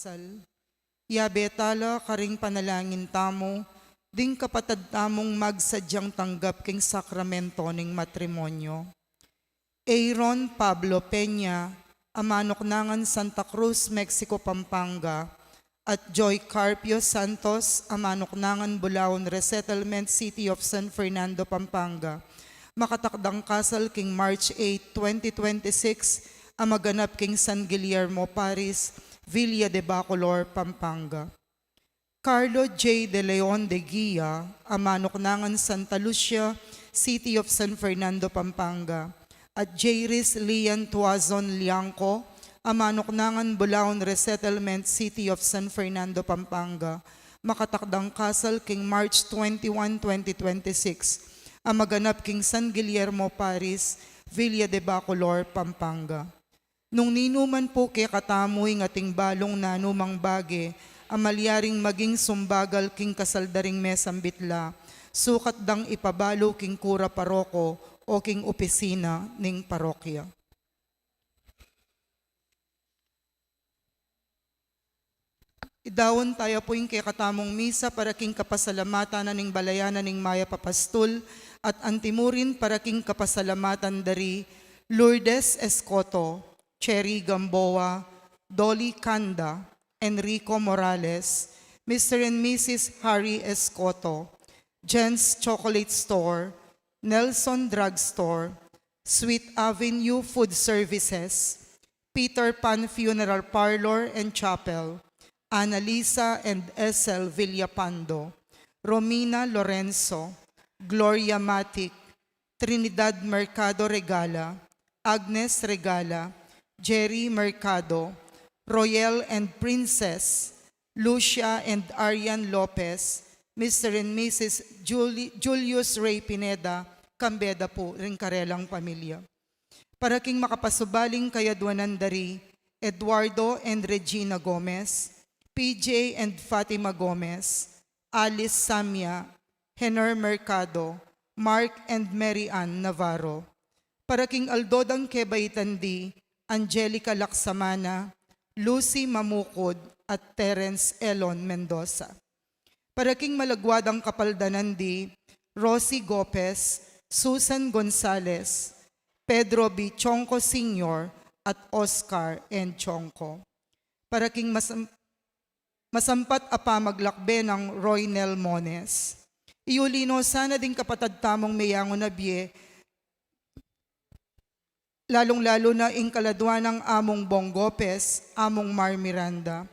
kasal. Yabetala karing panalangin tamo, ding kapatad tamong magsadyang tanggap king sakramento ning matrimonyo. Aaron Pablo Peña, Amanoknangan Santa Cruz, Mexico, Pampanga, at Joy Carpio Santos, Amanoknangan Bulaon Resettlement, City of San Fernando, Pampanga, makatakdang kasal king March 8, 2026, amaganap king San Guillermo, Paris, Villa de Bacolor, Pampanga. Carlo J. De Leon de Guia, Amanoknangan Santa Lucia, City of San Fernando, Pampanga, at Jairis Lian Tuazon Liangco, Amanoknangan Bulaon Resettlement, City of San Fernando, Pampanga, makatakdang kasal king March 21, 2026, amaganap king San Guillermo, Paris, Villa de Bacolor, Pampanga. Nung ninuman po kay katamoy ng ating balong na numang bage, amalyaring maging sumbagal king kasaldaring mesambitla, sukat dang ipabalo king kura paroko o king opisina ning parokya. Idawon tayo po yung kay katamong misa para king kapasalamatan na ning balayanan ning Maya Papastul at antimurin para king kapasalamatan dari Lourdes Escoto, Cherry Gamboa, Dolly Kanda, Enrico Morales, Mr. and Mrs. Harry Escoto, Jen's Chocolate Store, Nelson Drug Store, Sweet Avenue Food Services, Peter Pan Funeral Parlor and Chapel, Annalisa and S.L. Villapando, Romina Lorenzo, Gloria Matic, Trinidad Mercado Regala, Agnes Regala, Jerry Mercado, Royal and Princess, Lucia and Arian Lopez, Mr. and Mrs. Julius Ray Pineda, Cambeda po, ring karelang pamilya. Para king makapasubaling kayadwanan dari, Eduardo and Regina Gomez, PJ and Fatima Gomez, Alice Samia, Henner Mercado, Mark and Mary Ann Navarro. Para king Aldodang Kebaitandi, Angelica Laksamana, Lucy Mamukod, at Terence Elon Mendoza. Para king malagwadang kapaldanandi, Rosie Gopez, Susan Gonzales, Pedro B. Chonco Sr. at Oscar N. Chonco. Para king masampat apamaglakbe ng Roy Nel Mones. Iulino sana din kapatad tamong mayango na biye, lalong-lalo na ingkaladwa ng among Bong Gopez, among Mar Miranda.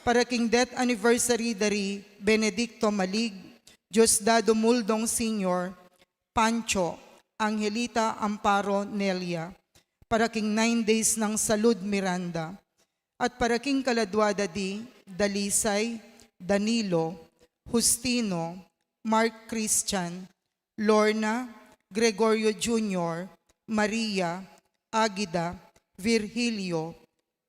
Para king death anniversary dari Benedicto Malig, Diosdado Muldong Sr., Pancho, Angelita Amparo Nelia. Para king 9 days ng Salud Miranda. At para king kaladwada di Dalisay, Danilo, Justino, Mark Christian, Lorna, Gregorio Jr., Maria, Agida, Virgilio,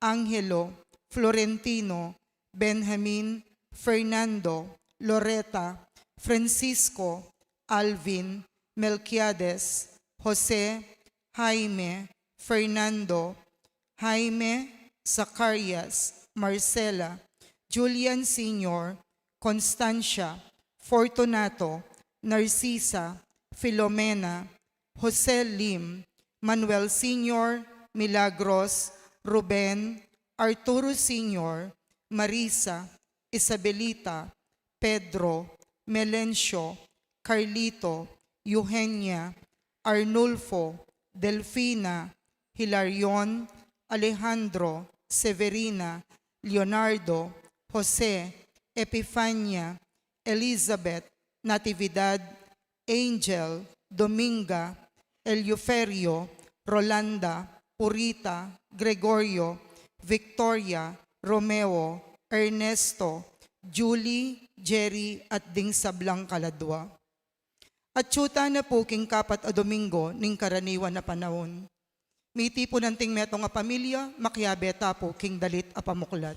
Angelo, Florentino, Benjamin, Fernando, Loretta, Francisco, Alvin, Melquiades, Jose, Jaime, Fernando, Jaime, Zacarias, Marcela, Julian Sr., Constancia, Fortunato, Narcisa, Filomena, Jose Lim, Manuel Sr., Milagros, Ruben, Arturo Sr., Marisa, Isabelita, Pedro, Melencio, Carlito, Eugenia, Arnulfo, Delfina, Hilarion, Alejandro, Severina, Leonardo, Jose, Epifania, Elizabeth, Natividad, Angel, Dominga, Eleuferio, Rolanda, Purita, Gregorio, Victoria, Romeo, Ernesto, Julie, Jerry, at ding sablang kaladwa. At tsuta na po king kapat a Domingo ning karaniwan na panahon. Miti po nanting meto nga pamilya, makyabeta po king dalit a pamuklat.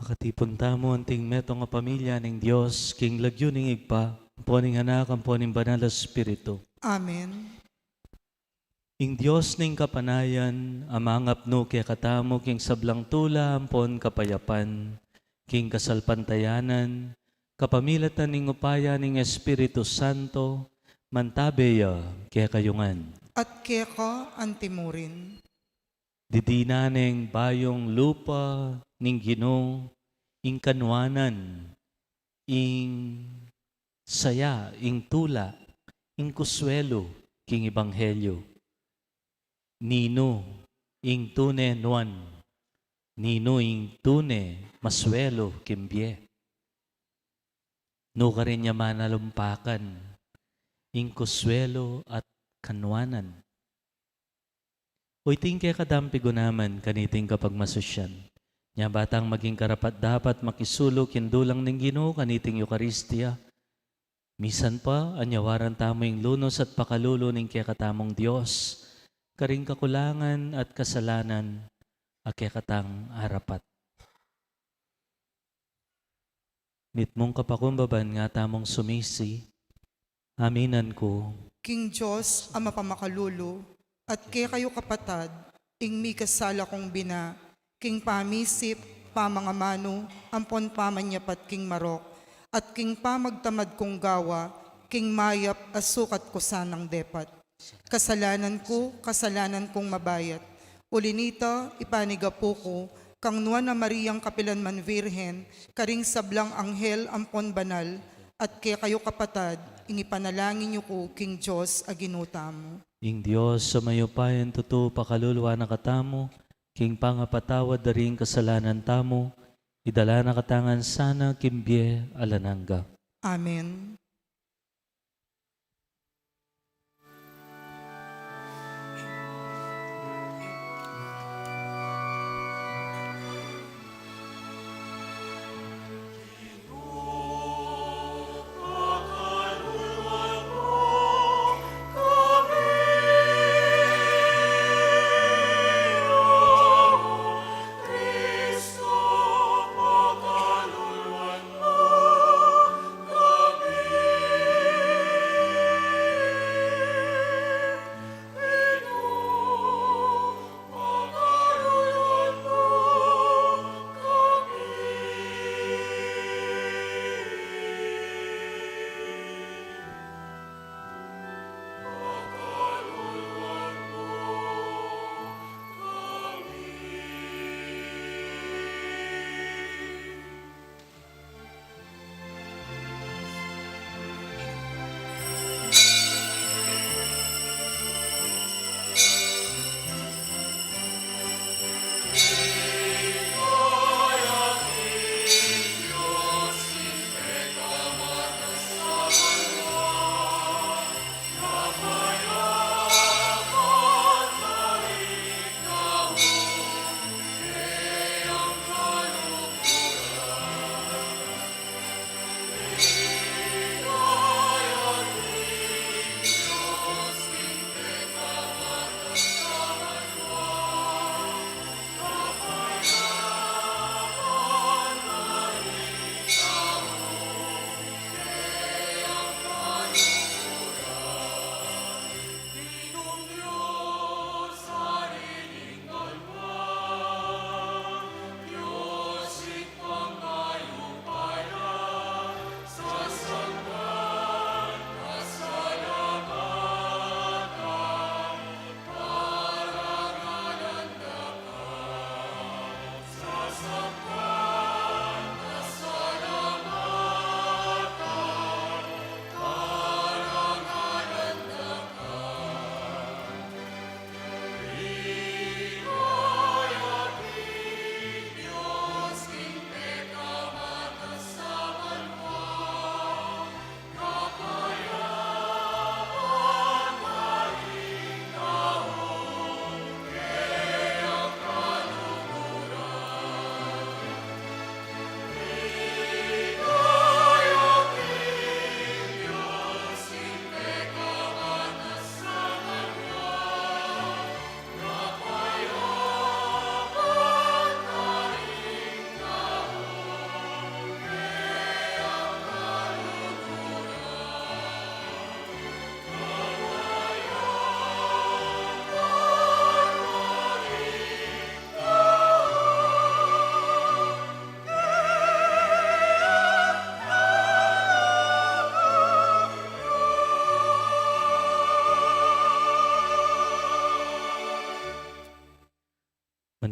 Makatipon tamo anting meto nga pamilya ng Diyos, king lagyo ning igpa, poning anak, ang poning banal na Espiritu. Amen. Ing Diyos ning kapanayan, amangapno kaya katamo king sablang tula, ampon kapayapan, king kasalpantayanan, kapamilatan ning upaya ning Espiritu Santo, mantabeya kaya kayungan. At keka antimurin. Didinaneng bayong lupa ning Ginoo, ing kanwanan, ing saya, ing tula, ing kuswelo, king ebanghelyo. Nino, ing tune nuan, nino ing tune, maswelo, kimbye. No ka rin niya manalumpakan, ing kuswelo at kanwanan. Uy, tingke kadampi gunaman kaniting kapag masusyan. Nya batang maging karapat dapat makisulo kindulang ning Ginoo kaniting Eucharistia. Misan pa, anyawaran tamo yung lunos at pakalulo ning kaya katamong Diyos. Karing kakulangan at kasalanan, kaya katang arapat. Mitmong kapakumbaban nga tamong sumisi, aminan ko, King Diyos, Ama pamakalulo, at kaya kayo kapatad, ing mi kasala kong bina, king pamisip, pamangamano, ampon pamanyapat king marok, at king pamagtamad kong gawa, king mayap asukat ko sanang depat. Kasalanan kong mabayat. Ulinita, ipanigapo ko, kang nuwan na Mariyang Kapilanman Virhen, karing sablang anghel ampon banal, at kaya kayo kapatad, ingipanalangin niyo ko, King Diyos, aginutamo. ing Diyos sa mayupayan totoo pakaluluwa na katamo, king pangapatawad da rin kasalanan tamo, idala na katangan sana kimbye alanangga. Amen.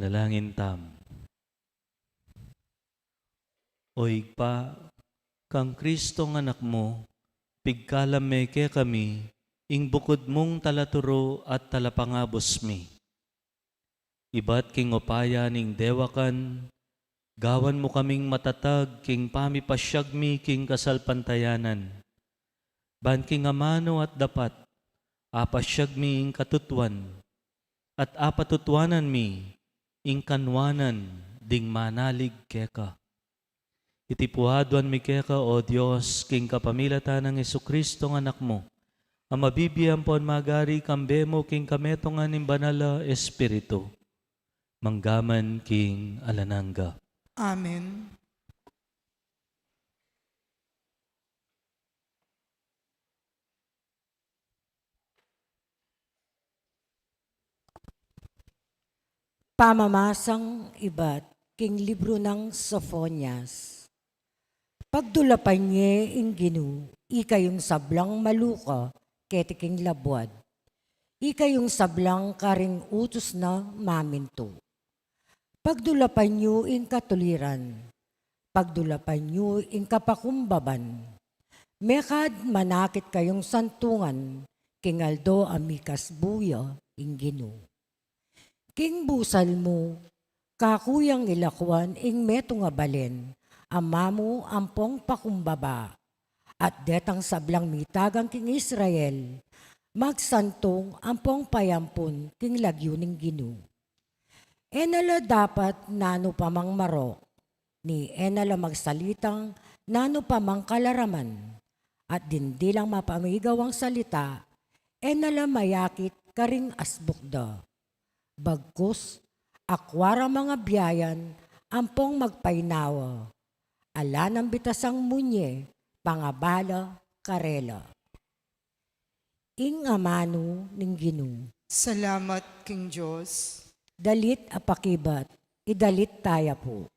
Manalangin tam. Oig pa, kang Kristong anak mo, pigkalame ke kami, ing bukod mong talaturo at talapangabos mi. Ibat king opaya ning dewakan, gawan mo kaming matatag king pamipasyag mi king kasalpantayanan. Ban king amano at dapat, apasyag mi ing katutuan, at apatutwanan mi ing kanwanan ding manalig keka. Itipuhaduan mi keka, O Diyos, king kapamilatan ng Jesucristo ng anak mo, ang mabibiyam po magari kambemo king kametongan ng banala Espiritu, manggaman king alananga. Amen. Pamamasang ibat, king libro ng Sophonias. Pagdulapan niya ing ginu, ikayong sablang maluka, ketiking labwad. Ikayong sablang karing utos na maminto. Pagdulapan niyo ing katuliran, pagdulapan niyo ing kapakumbaban. Mekad manakit kayong santungan, king aldo amikas buya ing ginu. King busal mo, kakuyang ilakwan ing meto nga balen, amamu ampong pakumbaba, at detang sablang mitagang king Israel, magsantong ampong payampon king lagyo ning ginu. Enala dapat nano pamang marok, ni enala magsalitang nano pamang kalaraman, at dindilang mapamigaw ang salita, enala mayakit karing asbukda. Bagkus, akwara mga biyayan, ampong magpainawa. Ala ng bitasang munye, pangabala, karela. Ing amano ning ginu. Salamat, King Diyos. Dalit apakibat, idalit taya po.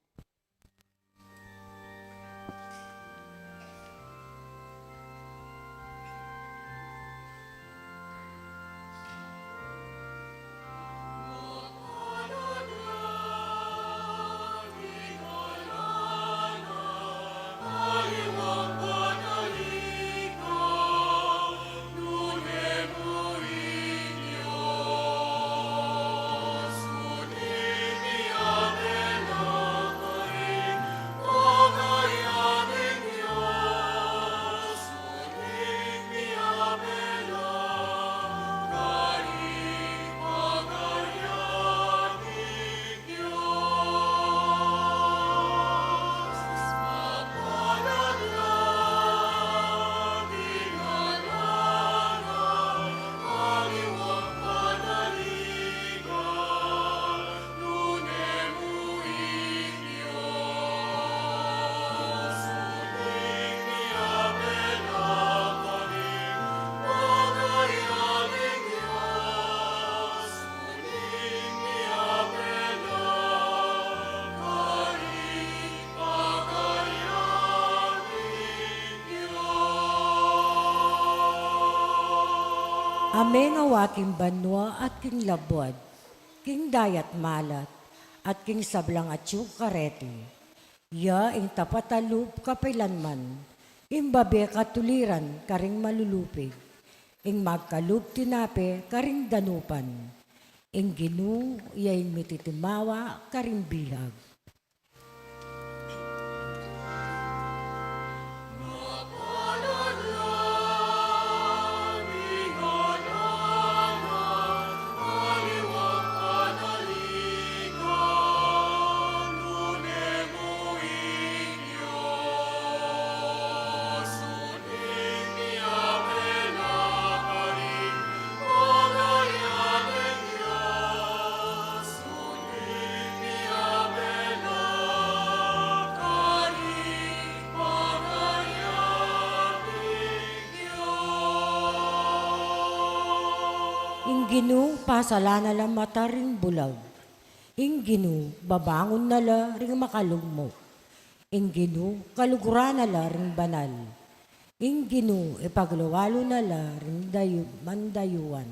Amen nga king banwa at king labwad, king dayat malat, at king sablang at karete. Ya ing tapatalub kapilanman, imbabe katuliran karing malulupig, ing magkalub tinape karing danupan, ing ginu ya ing mititimawa karing bihag. Ginu, pasala na lang mata ring bulag. Ing ginu, babangon na la ring makalugmok. Ing ginu, kaluguran na la ring banal. Ing ginu, ipagluwalo na la ring mandayuan.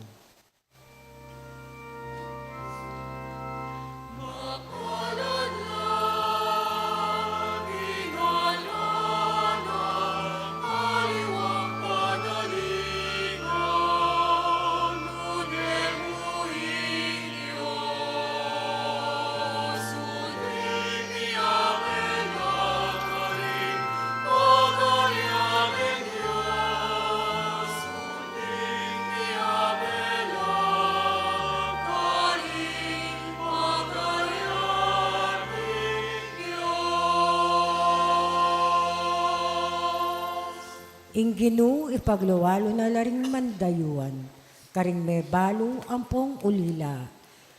Ingginu ipagluwalo na laring mandayuan, karing may balo ampong ulila,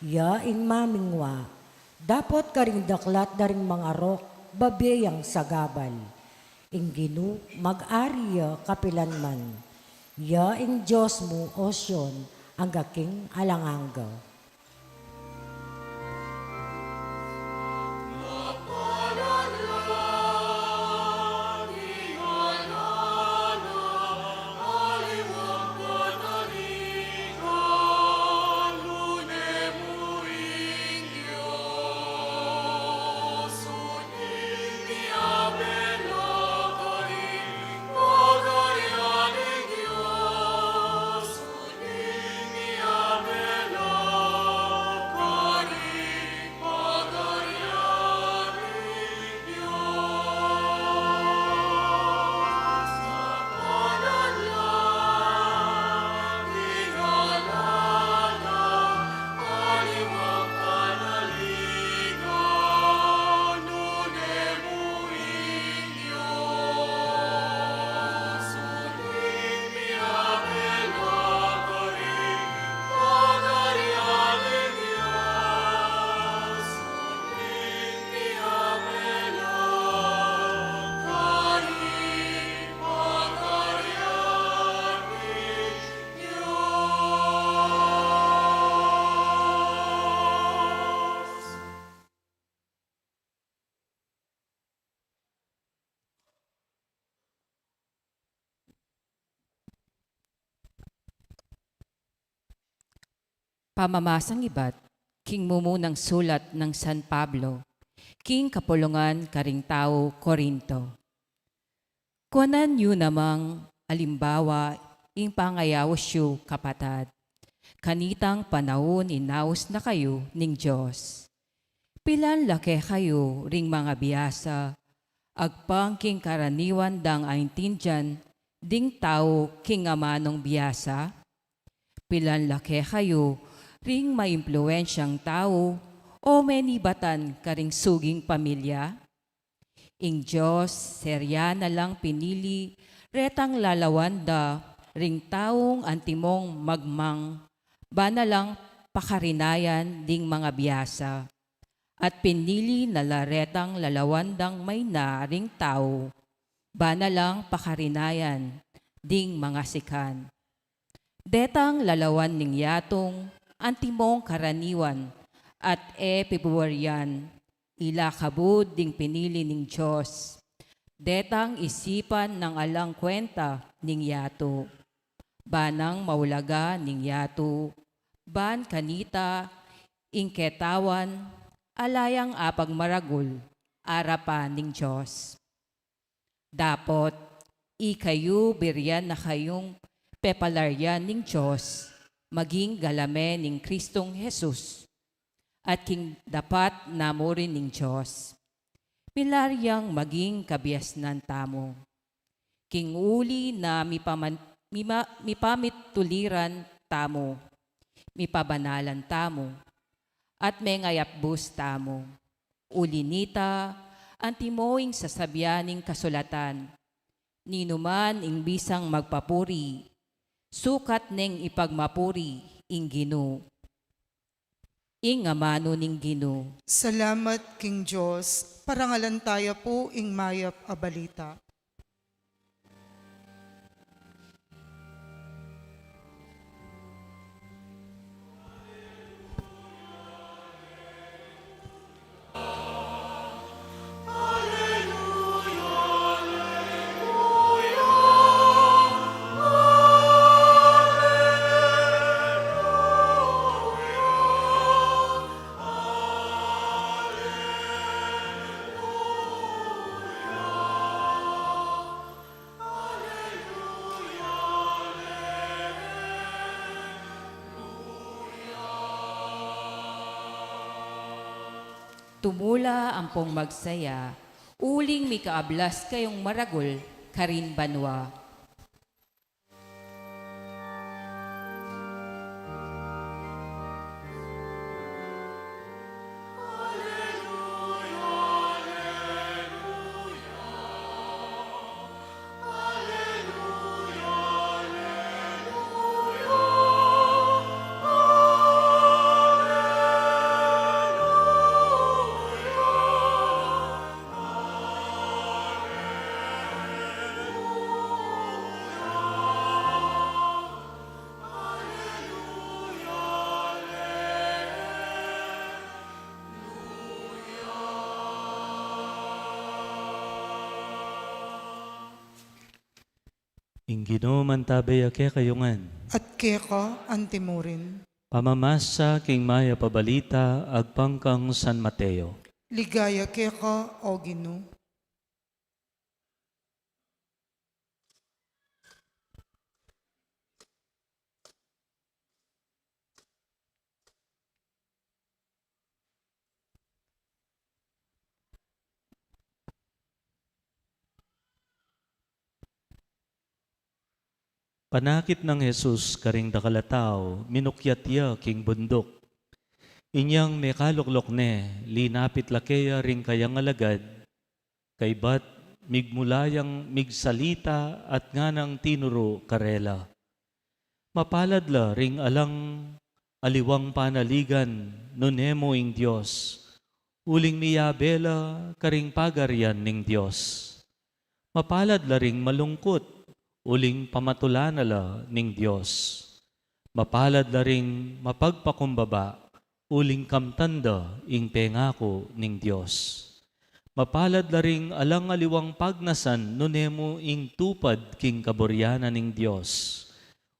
ya ing mamingwa, dapat karing daklat daring mga rok, babeyang sagabal. Ingginu mag-ariya kapilanman, ya ing Diyos mo osyon, ang gaking alangangga. Pamamasang ibat, king mumunang sulat ng San Pablo, king kapulungan karing tao Korinto. Kunan yu namang alimbawa ing pangayawos yu kapatad, kanitang panahon inaos na kayo ning Diyos. Pilan lake kayo ring mga biyasa, agpang king karaniwan dang aintindyan, ding tao king amanong biyasa. Pilan lake kayo ring maimpluwensyang tao o menibatan karing suging pamilya? Ing Diyos, serya na lang pinili, retang lalawanda, ring taong antimong magmang, ba na lang pakarinayan ding mga biyasa. At pinili na laretang lalawandang may na ring tao, ba na lang pakarinayan ding mga sikan. Detang lalawan ning yatong, antimong karaniwan at pibuwaryan, ila kabud ding pinili ning Diyos. Detang isipan ng alang kwenta ning yato. Banang maulaga ning yato, ban kanita, ingketawan, alayang apag maragul, arapan ning Diyos. Dapot, ikayo biryan na kayong pepalaryan ning Diyos, maging galame ning Kristong Jesus, at king dapat namo rin ning Diyos. Pilaryang maging kabiasnan tamo. King uli na mipamituliran tamo, mipabanalan tamo, at mengayapbus tamo. Ulinita, antimoing sasabyaning kasulatan, ninuman ing bisang magpapuri, sukat neng ipagmapuri ing Ginoo. Ing amano ning Ginoo. Salamat, King Diyos. Parangalan tayo po ing mayap a balita. Tumula ang pong magsaya, uling mi kaablas kayong maragul, karin banwa. Ingino mantabay ake kayungan. at keka antimurin. Pamamasa king maya pabalita agpangkang San Mateo. Ligaya keka o Ginoo. Panakit ng Jesus karing dakalataw, minukyatya king bundok. Inyang may kaluklok ne, linapit lakeya ring kayang alagad, kay bat migmulayang migsalita at nga ng tinuro karela. Mapalad la ring alang aliwang panaligan, nunemo ing Diyos, uling miyabela karing pagaryan ning Diyos. Mapalad la ring malungkot, uling pamatulanala ning Diyos. Mapalad la ring mapagpakumbaba, uling kamtanda ing pengako ning Diyos. Mapalad la ring alang aliwang pagnasan nunemo ing tupad king kaboryanan ning Diyos.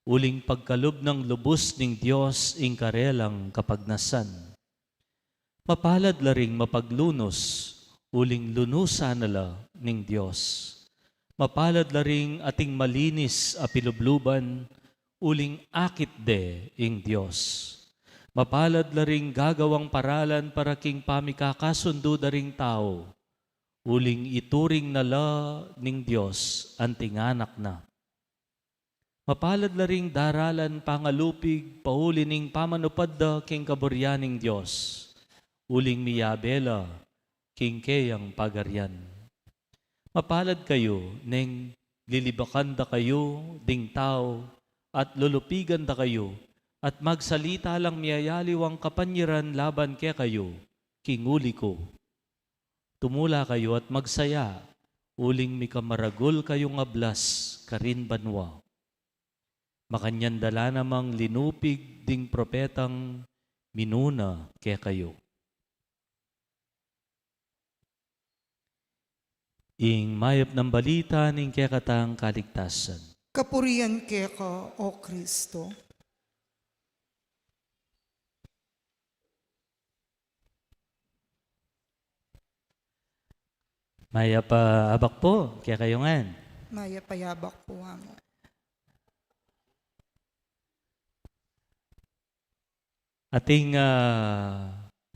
Uling pagkalob ng lubos ning Diyos ing karelang kapagnasan. Mapalad la ring mapaglunos, uling lunusan nala ning Diyos. Mapalad la ring ating malinis a pilubluban, uling akit de ing Diyos. Mapalad la ring gagawang paralan para king pamikakasundo da ring tao, uling ituring nala ning Diyos antinganak na. Mapalad la ring daralan pangalupig, pauli ning pamanupad da king kaboryaning Diyos, uling miyabela king keyang pagaryan. Mapalad kayo, neng lilibakan da kayo, ding tao, at lulupigan da kayo, at magsalita lang miyayaliwang kapanyiran laban ke kayo, kinguli ko. Tumula kayo at magsaya, uling mikamaragol kayong ablas, karin banwa. Makanyan dala namang linupig ding propetang minuna ke kayo. Ing mayap ng balita ning kekatang kaligtasan. Kapurian keka o Kristo. Maya pa abak po, kaya kayungan. Maya payabak po mo. Ating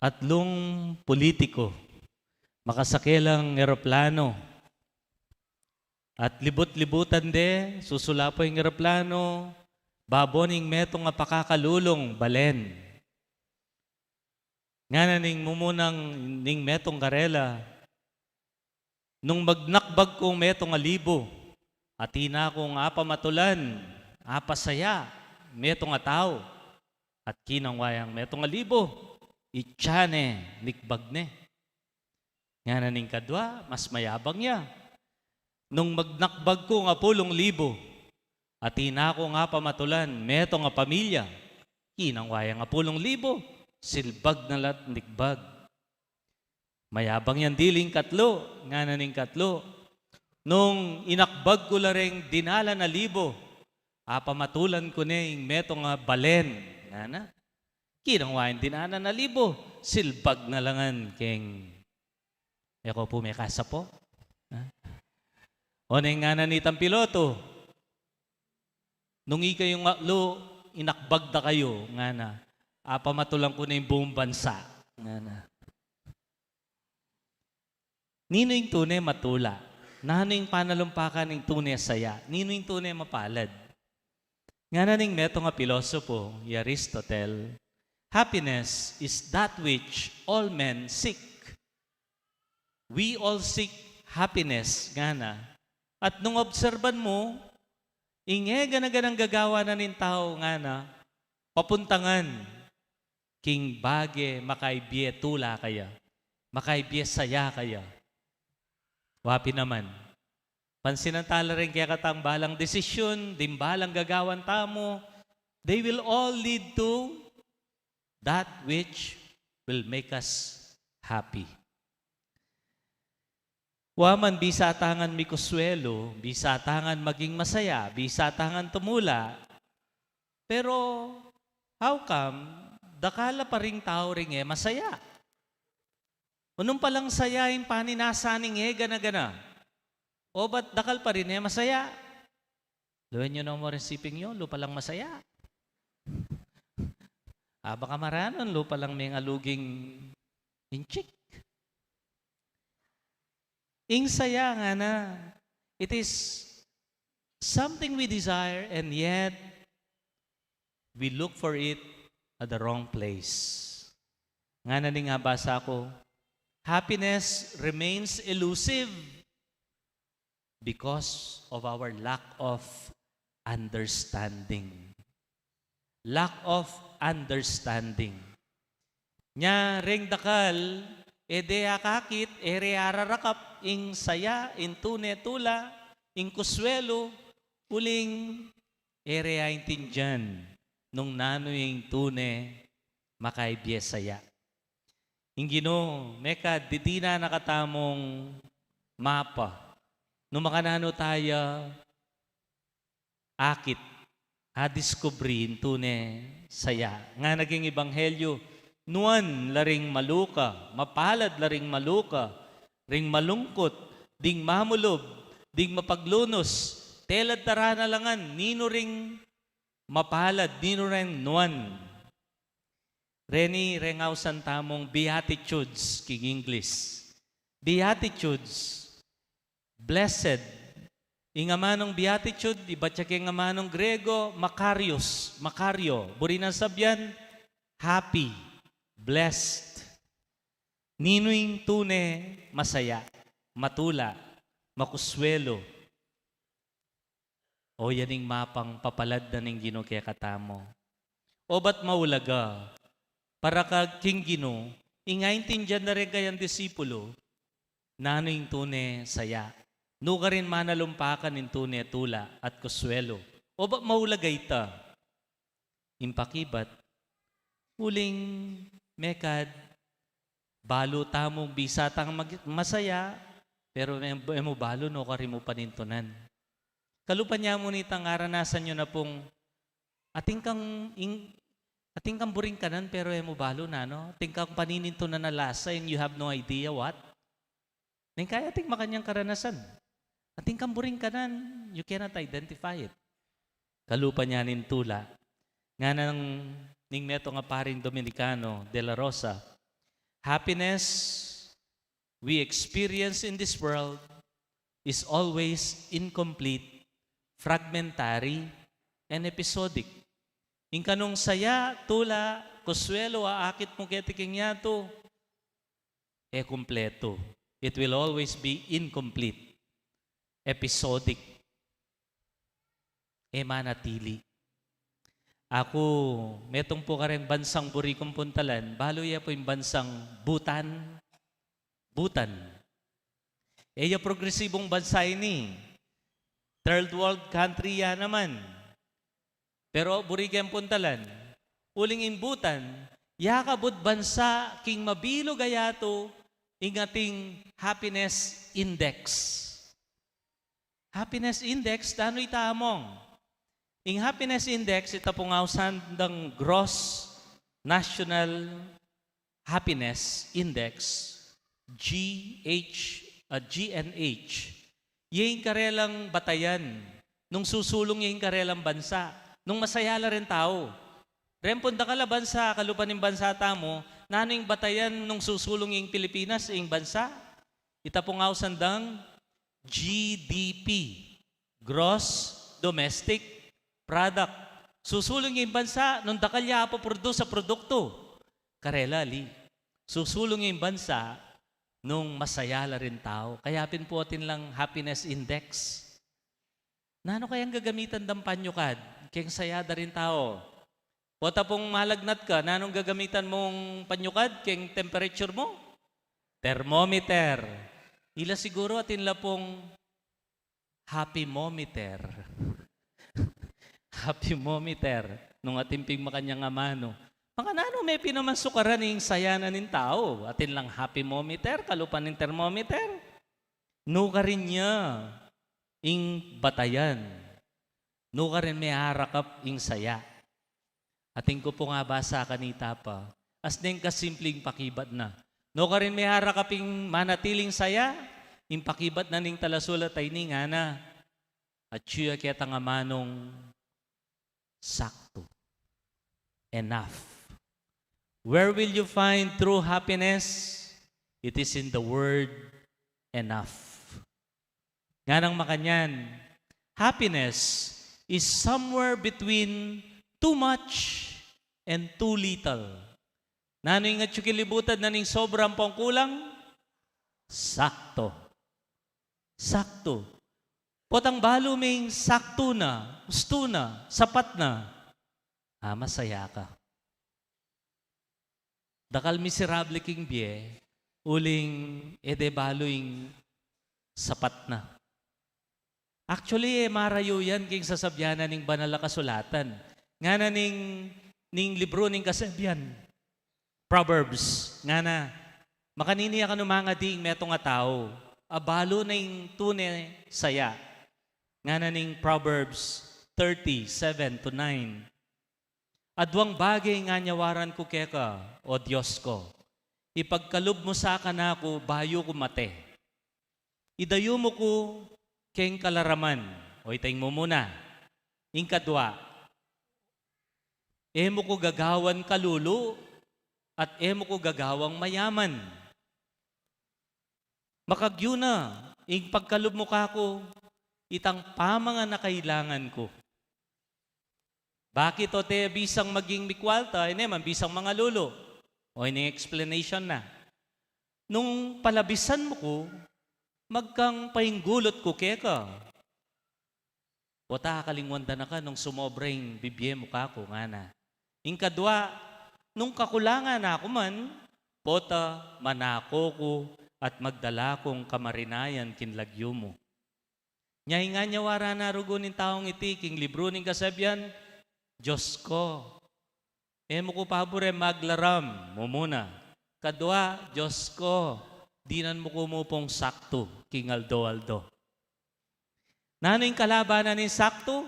atlong politiko, makasakilang eroplano, at libot-libutan de, susulapo yung eroplano, baboning metong nga pakakalulong, balen. Nga na ning mumunang ning metong karela, nung magnakbag kong metong alibo, atina kong apamatulan, apasaya, metong tao, at kinang wayang metong alibo, itsyane, nikbag ne. Nga na ning kadwa, mas mayabang niya. Nung magnakbag ko nga 10,000, atina ko nga pamatulan, meto nga pamilya, kinang wayang nga 10,000, silbag na lat nikbag. Mayabang yan diling katlo, nga na ning katlo. Nung inakbag ko lareng dinala na 1,000, apamatulan ko na yung meto nga balen, nga na. Kinang wayang dinala na 1,000, silbag na langan keng eko po may kasa po. O na nga na nitang piloto, nung ikayong aklo, inakbag da kayo, nga na, apamatulang ko na yung buong bansa, nga na. Nino yung tunay matula? Nano yung panalumpakan ng tunay saya? Nino yung tunay mapalad? Nga na ning meto nga pilosopo, Aristotle, happiness is that which all men seek. We all seek happiness, nga na. At nung obserban mo, ingega na ganang gagawa na nin tao nga na, papuntangan, king bage makaibye tula kaya, makaibye saya kaya. Wapi naman. Pansinantala rin kaya katang balang desisyon, dimbalang gagawan tamo, they will all lead to that which will make us happy. Waman bisatangan mi kuswelo, bisatangan maging masaya, bisatangan tumula. Pero how come, dakala pa ring tao ring masaya? Unong palang sayain paninasaning gana-gana. O ba't dakal pa rin masaya? Luwen nyo na mo resiping yun, lupa lang masaya. Baka maranon, lupa lang may aluging inchik. Ing saya nga na. It is something we desire and yet we look for it at the wrong place. Nga na nga basa ko, happiness remains elusive because of our lack of understanding. Lack of understanding. Nya ring dakal, ede akakit, ere ararakap, ing saya, ing tune tula, ing kuswelo, uling ere aintindyan, nung nano ing tune, makaibye saya. Ing Ginoo, meka didina nakatamong mapa, nung makanano tayo, akit, discovery tune saya. Nga naging ebanghelyo, nuan laring maluka, mapalad laring maluka, ring malungkot, ding mamulob, ding mapaglunos, telad tarana langan, nino ring mapalad, nino ring nuan. Reni rengaw santamong Beatitudes, king English. Beatitudes, blessed. Ingamanong beatitude, iba tsa kay ngamanong Grego, Makarios, Makario. Burinan sabyan, happy, blessed. Ninuing tune, masaya, matula, makuswelo. O yaning mapang papalad na ning Ginoo kaya katamo. O ba't maulaga? Para kag king Ginoo, ingaintindihan na rin kayang disipulo, nanuing tune, saya. No ka rin manalumpakan ng tune, tula, at kuswelo. O ba't maulagay ta? Impakibat, uling mekad, balo tamong bisatang masaya, pero mo balo no kari mo panintunan. Kalupan niya mo nitang aranasan nyo na pong ating kang buring kanan pero mo balo na, no? Ating kang paninintunan na lasa and you have no idea what? Ning kaya ating makanyang karanasan. Ating kang buring kanan, you cannot identify it. Kalupan niya nin tula. Nga nang ning neto nga paring Dominicano de la Rosa, happiness we experience in this world is always incomplete, fragmentary, and episodic. Ing kanong saya, tula, kuswelo, aakit mo ketiking yato, kumpleto. It will always be incomplete, episodic, manatili. Ako, metong po kareng bansang buri kong puntalan, balo ya po yung bansang Bhutan. Bhutan. Eya progresibong bansa ini. Third world country ya naman. Pero buri kayong puntalan, uling in Bhutan, yakabot bansa king mabilo gayato ingating happiness index. Happiness index, tano itamong? Ing happiness index, ito pong ausandang gross national happiness index, GNH, yung karelang batayan, nung susulong yung karelang bansa, nung masayala rin tao. Rempon da kalaban sa kalupan ng bansa tamo, nano yung batayan nung susulong yung Pilipinas, yung bansa, ito pong ausandang GDP, gross domestic product. Susulong yung bansa, nung dakalya po produce sa produkto. Karela, li. Susulong yung bansa, nung masayala rin tao. Kaya pinpuotin lang happiness index. Nano kayang gagamitan ng panyukad? Kaya sayada rin tao. O tapong malagnat ka, nanong gagamitan mong panyukad? Kaya temperature mo? Thermometer. Ila siguro atin la pong happymometer. Happymometer. Nung atimping makanyang amano. Mga nano may pinamansukaran ng sayanan ng tao. Atin lang happymometer, kalupan ng thermometer. No ka rin niya ing batayan. No ka rin may harakap ing saya. Ating ko po nga basa kanita pa. As din ka simpleng pakibat na. No ka rin may harakap ing manatiling saya. Ing pakibat na ning talasulat ay ning ana. At siya kaya nga manong sakto. Enough. Where will you find true happiness? It is in the word enough. Nga nang makanyan, happiness is somewhere between too much and too little. Nano yung nga kilibutan na ning sobrang pangkulang? Sakto. Sakto. Potang balo may sakto na, gusto na, sapat na. Masaya ka. Dakal miserable king biye, uling balo yung sapat na. Actually, marayo yan king sasabyanan ning banal na kasulatan. Nga na ning libro ning kasabyan. Proverbs. Nga na, makanini ka no mga ding metong nga tao. Abalo na yung tunay saya. Nga na ning Proverbs 30:7-9. Adwang bagay nga nyawaran ko keka, o Diyos ko. Ipagkalob mo sa akin ako, bayo ko mate. Idayo mo ko keng kalaraman. O itayng mo muna. Ingkadwa. Emo ko gagawan kalulo at emo ko gagawang mayaman. Makagyo na. Ing pagkalob mo kako, itang pamanga na kailangan ko. Bakit o te bisang maging mikwalta, man bisang mga lulo? O ini explanation na. Nung palabisan mo ko, magkang painggulot ko keka. O kalingwanda na ka nung sumobrang bibye mo kako nga na. Ingkadwa, nung kakulangan na ako man, pota, manako ko at magdala kong kamarinayan kinlagyo mo. Nyahinga niya wara na rugo ng taong iti, king libro ng kasabyan, Diyos ko, mo ko pabore maglaram mo muna. Kadwa, Diyos ko, dinan mo ko mo pong sakto, king Aldo. Nano yung kalabanan ni sakto?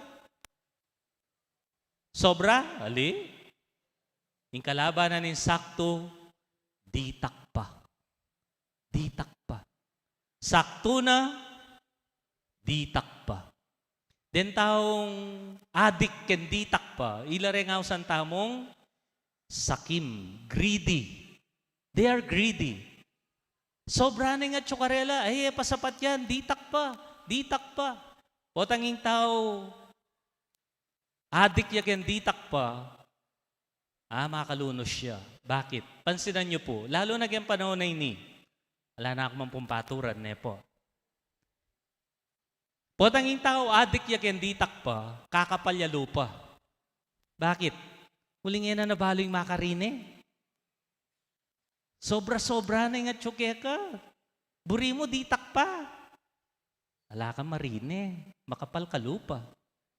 Sobra? Ali? Yung kalabanan ni sakto, ditak pa. Ditak pa. Sakto na, ditak pa. Den taong adik ken ditak pa, ilare nga usan tamong sakim, greedy. They are greedy. Sobra na nga tsukarela, pasapat yan, ditak pa. O tanging tao, adik ya ken ditak pa, makalunos siya. Bakit? Pansinan niyo po, lalo na yung panahon na ini, wala na akong pumpaturan, po. Potanging tao, adik ya ken ditak pa, kakapalya lupa. Bakit? Huling na nabalo yung makarine. Sobra-sobra na yung tsukeka. Buri mo, ditak pa. Wala kang marine. Makapal ka lupa.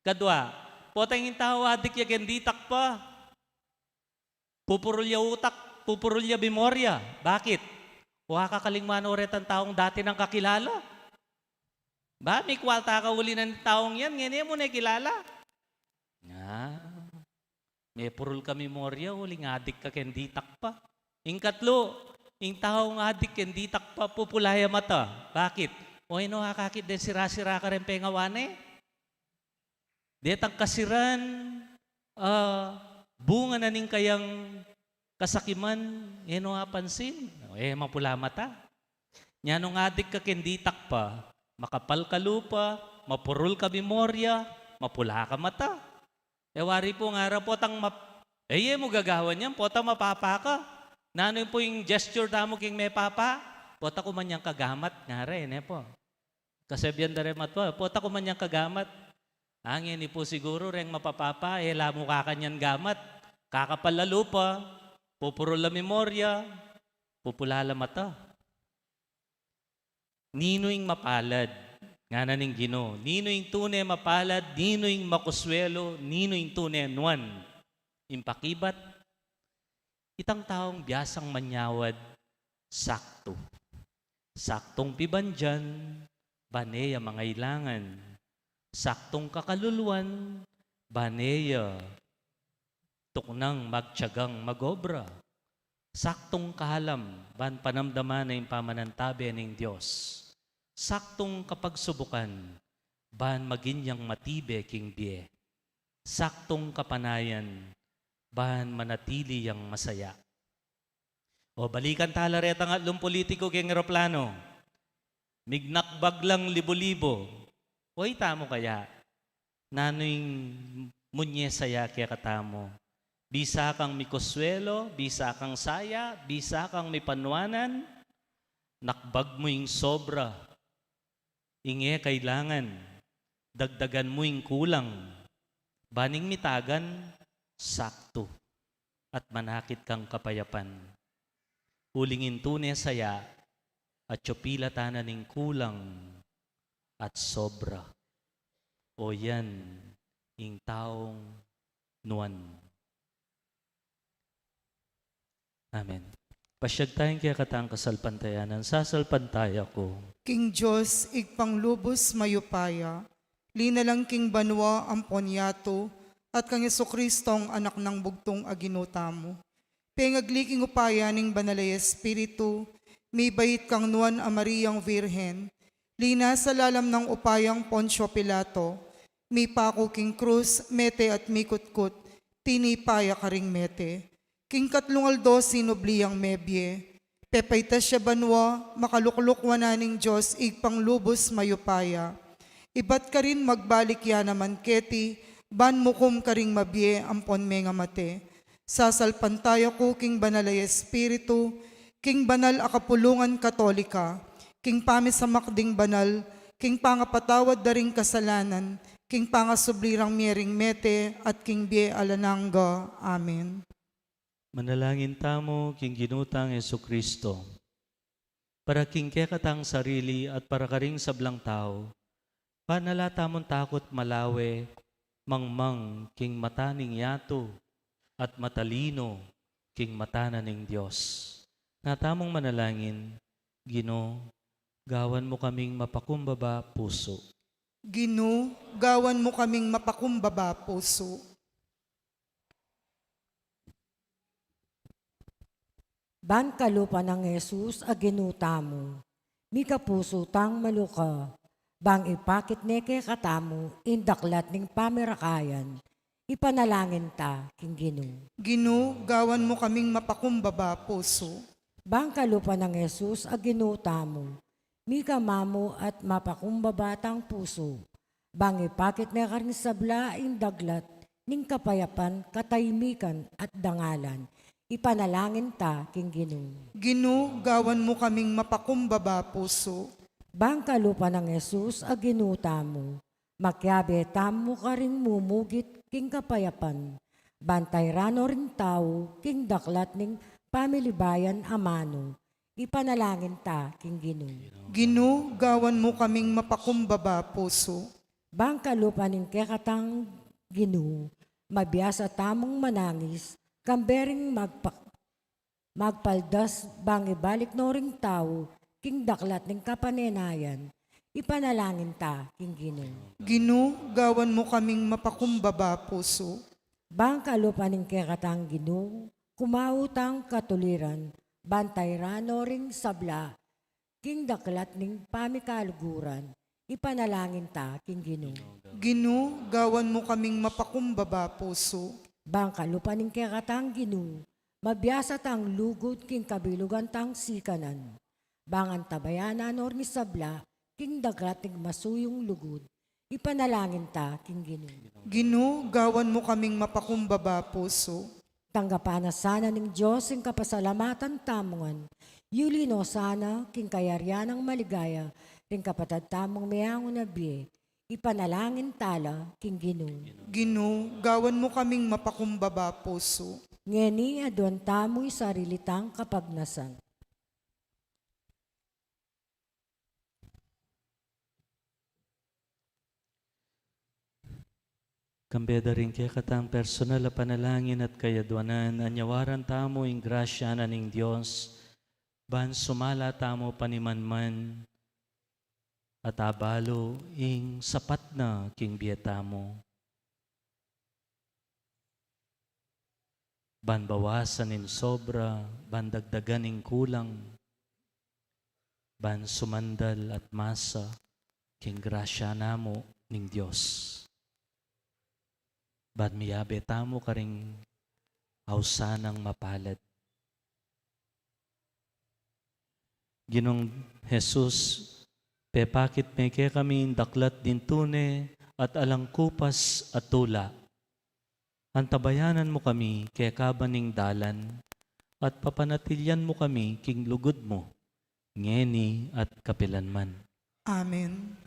Kadwa, potanging tao, adik ya ken ditak pa. Pupurulya utak, pupurulya memorya. Bakit? Huwag kakalingman oret ang taong dati ng kakilala. Ba, may kwalta ka uli ng taong yan, ngayon mo na kilala. May purul ka memorya, huling adik ka kenditak pa. Ingkatlo, ing taong adik kenditak pa, pupulaya mata. Bakit? O ino hakakit din sira-sira ka rin pengawane. Detang kasiran, bunga na ning kayang kasakiman, ino pansin. Mapula mata. Nyanong adik ka kenditak pa, makapal ka lupa, mapurul ka memorya, mapula ka mata. Wari po nga po tang mo gagawan yan, pota mapapa ka. Nano po yung gesture tamo king may papa, pota ko man yung kagamat nga rin, po. Kasabyan da rin matwa, pota ko man yung kagamat. Angin po siguro rin mapapapa, lamo ka kanyan gamat. Kakapal la lupa, pupurul la memorya, pupula la mata. Nino'ing mapalad, nga naning Ginoo. Nino'ing tunay mapalad, nino'ing makuswelo, nino'ing tunay anuan. Impakibat, itang taong biyasang manyawad, sakto. Saktong pibandyan, baneya mangailangan. Saktong kakaluluan, baneya tuknang magtiyagang magobra. Saktong kahalam, ban panamdaman na yung pamanantabi ng Diyos. Saktong kapagsubukan, ban maginyang matibe king biye. Saktong kapanayan, ban manatili yang masaya. O balikan talaret ang atlong politiko king eroplano. Mignakbag lang libo-libo. Oy, tamo kaya? Nanoing munye saya kaya katamo. Bisa kang mikoswelo, bisa kang saya, bisa kang may panwanan, nakbag mo yung sobra. Inge kailangan, dagdagan mo yung kulang. Baning mitagan, sakto. At manakit kang kapayapan. Ulingin tunay saya, at tsopila tanan ng kulang at sobra. O yan, ing taong nuan. Amen. Pasyag tayong kaya katang kasalpantayanan, sasalpantaya ko. King Diyos, igpanglubos mayupaya, linalang king banwa ang ponyato, at kang Jesucristong anak ng bugtong aginutamo. Pengagli king upaya ning banalay Espiritu, may bait kang nuan a Mariang Virhen, lina sa lalam ng upayang Poncio Pilato, may pako king krus, mete at mikutkut, tinipaya karing mete. King katlungaldo sinubliyang mebye, pepayta siya banwa, makaluklukwa na ning Diyos, igpanglubos mayupaya. Ibat ka rin magbalik ya naman keti, ban mukum ka ring mabye, ampon me nga mate. Sasalpantaya ko king banalay Espiritu, king banal akapulungan katolika, king pamisamakding banal, king pangapatawad daring kasalanan, king pangasublirang miering mete, at king bie alanangga. Amen. Manalangin tamo, king ginutang Jesucristo, para king kekatang sarili at para karing sablang tao, panalata mong takot malawe, mangmang king mataning yato, at matalino king matana ng Diyos. Natamong manalangin, Gino, gawan mo kaming mapakumbaba puso. Gino, gawan mo kaming mapakumbaba puso. Ban kalupa ng Jesus aginuta mo, mi kapuso tang maluka, bang ipakit neke katamo, indaklat ning pamirakayan, ipanalangin ta, king Gino. Gino, gawan mo kaming mapakumbaba puso. Bang kalupa ng Jesus aginuta mo, mi kamamo at mapakumbabatang puso, bang ipakit na karing sabla, indaglat, ning kapayapan, kataymikan at dangalan, ipanalangin ta, king Gino. Gino, gawan mo kaming mapakumbaba puso. Bang kalupa ng Jesus aginuta mo, makyabe tamo ka rin mumugit king kapayapan, bantay rano rin tao king daklat ning pamilibayan amano, ipanalangin ta, king Gino. Gino, gawan mo kaming mapakumbaba puso. Bang kalupa ning kekatang Gino, mabiyasa tamong manangis, kambering magpaldas bang ibalik no ring tao, king daklat ning kapanenayan, ipanalangin ta, king Gino. Gino, gawan mo kaming mapakumbaba puso. Bang kalupa ning kekatang Gino, kumautang katuliran, bantay rano ring sabla, king daklat ning pamikaluguran, ipanalangin ta, king Gino. Gino, gawan mo kaming mapakumbaba puso. Bang kalupa ning kekatang Gino, mabiyasa tang lugod king kabilugan tang sikanan. Bang ang tabayanan or ni sabla, king daklat ning masuyong lugod, ipanalangin ta, king Gino. Gino, gawan mo kaming mapakumbaba puso. Tanggapan na sana ng Diyos ang kapasalamatan tamungan. Yulino sana king kayaryan ng maligaya, ring kapatad tamong mayang nabi, ipanalangin tala, king Gino. Gino, gawan mo kaming mapakumbaba puso. Ngeni adon tamo'y sarilitang kapagnasan. Kambeda rin kaya katang personal na panalangin at kayadwanan, anyawaran tamo ing grasya na ning Diyos, ban sumala tamo panimanman, at abalo ing sapat na king bieta mo. Ban bawasan nin sobra, ban dagdagan ing kulang, ban sumandal at masa, king grasya namo ning Dios. Ban miyabe tamo karing awsanang mapalad. Ginong Jesus, pepakit meke kami daklat din tune at alangkupas at tula. Antabayanan mo kami kaya kabaning dalan at papanatilyan mo kami king lugod mo, ngeni at kapilanman. Amen.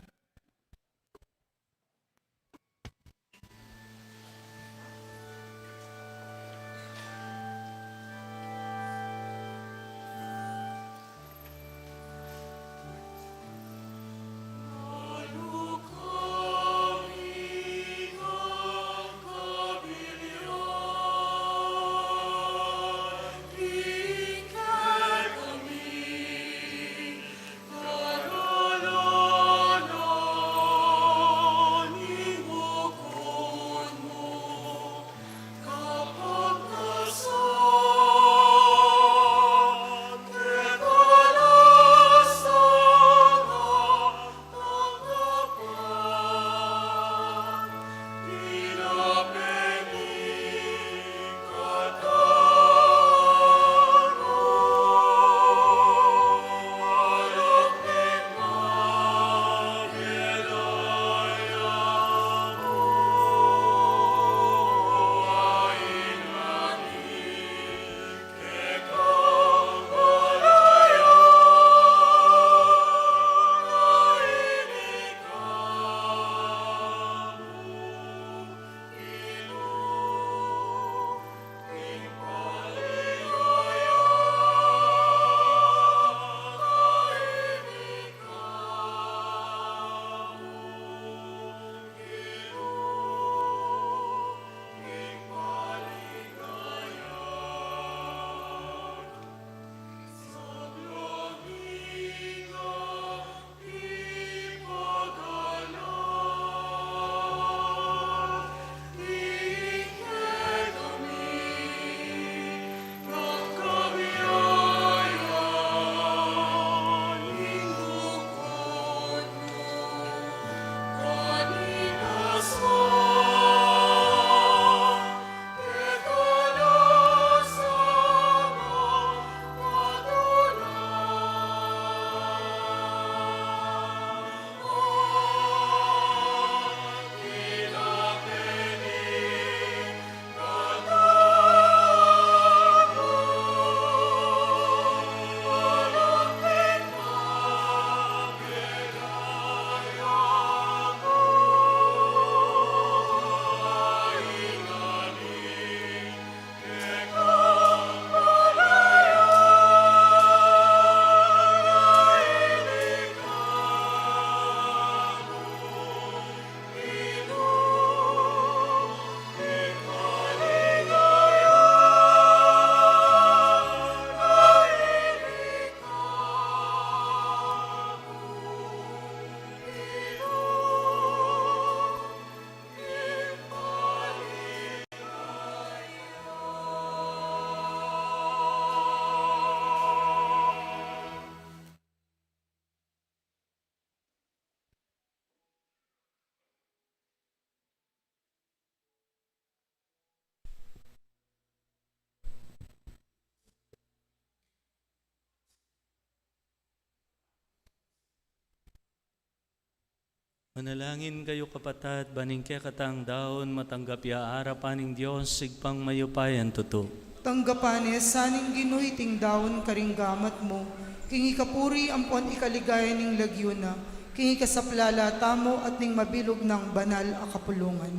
Manalangin kayo kapatad, baning kaya katang daon matanggap ya arapan ng Diyos, sigpang mayupayan tuto. Tanggapan saning Ginoy ting daon karinggamat mo, king ikapuri ampon ikaligaya ning lagyuna, king ikasaplala tamo at ning mabilog ng banal a kapulungan.